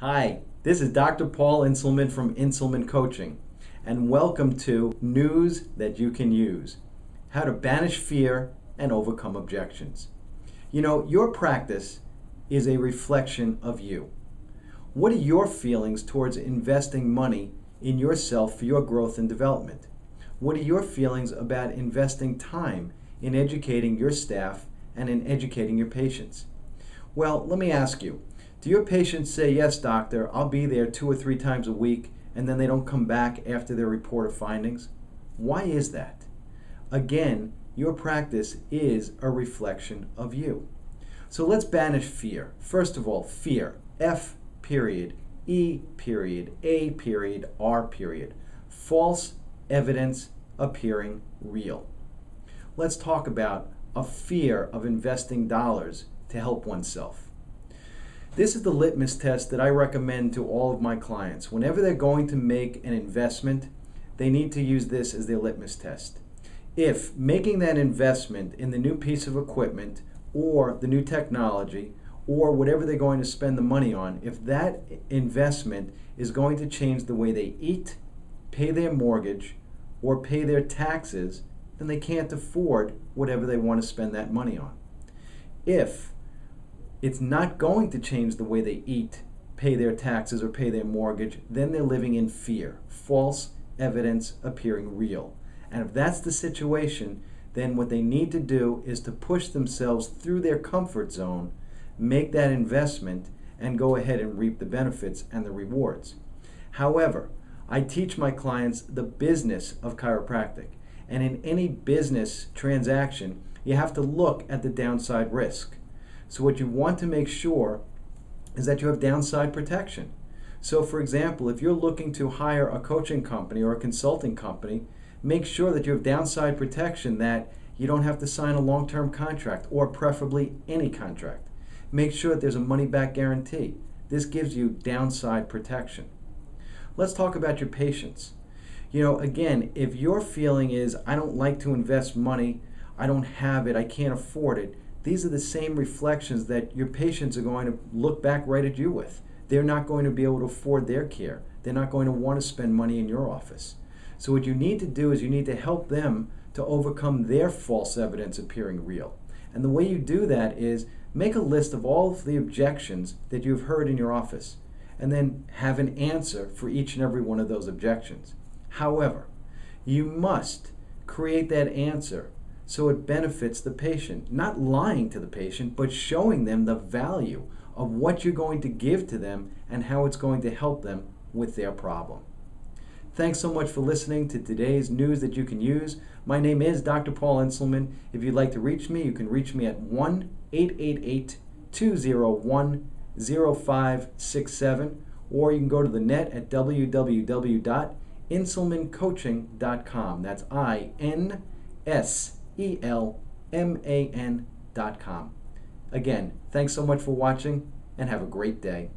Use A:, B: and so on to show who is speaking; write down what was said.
A: Hi, this is Dr. Paul Inselman from Inselman Coaching, and welcome to News That You Can Use: How to Banish Fear and Overcome Objections. You know, your practice is a reflection of you. What are your feelings towards investing money in yourself for your growth and development? What are your feelings about investing time in educating your staff and in educating your patients? Well, let me ask you, do your patients say, "Yes, doctor, I'll be there 2 or 3 times a week," and then they don't come back after their report of findings? Why is that? Again, your practice is a reflection of you. So let's banish fear. First of all, fear. F period, E period, A period, R period. False evidence appearing real. Let's talk about a fear of investing dollars to help oneself. This is the litmus test that I recommend to all of my clients. Whenever they're going to make an investment, they need to use this as their litmus test. If making that investment in the new piece of equipment or the new technology or whatever they're going to spend the money on, if that investment is going to change the way they eat, pay their mortgage, or pay their taxes, then they can't afford whatever they want to spend that money on. If it's not going to change the way they eat, pay their taxes, or pay their mortgage, then they're living in fear. False evidence appearing real. And if that's the situation, then what they need to do is to push themselves through their comfort zone, make that investment, and go ahead and reap the benefits and the rewards. However, I teach my clients the business of chiropractic. And in any business transaction, you have to look at the downside risk. So what you want to make sure is that you have downside protection. So for example, if you're looking to hire a coaching company or a consulting company, make sure that you have downside protection, that you don't have to sign a long-term contract, or preferably any contract. Make sure that there's a money-back guarantee. This gives you downside protection. Let's talk about your patients. You know, again, if your feeling is, "I don't like to invest money, I don't have it, I can't afford it," these are the same reflections that your patients are going to look back right at you with. They're not going to be able to afford their care. They're not going to want to spend money in your office. So what you need to do is you need to help them to overcome their false evidence appearing real. And the way you do that is make a list of all of the objections that you've heard in your office, and then have an answer for each and every one of those objections. However, you must create that answer so it benefits the patient, not lying to the patient, but showing them the value of what you're going to give to them and how it's going to help them with their problem. Thanks so much for listening to today's News That You Can Use. My name is Dr. Paul Inselman. If you'd like to reach me, you can reach me at 1-888-201-0567, or you can go to the net at www.inselmancoaching.com. That's INSELMAN.com. Again, thanks so much for watching, and have a great day.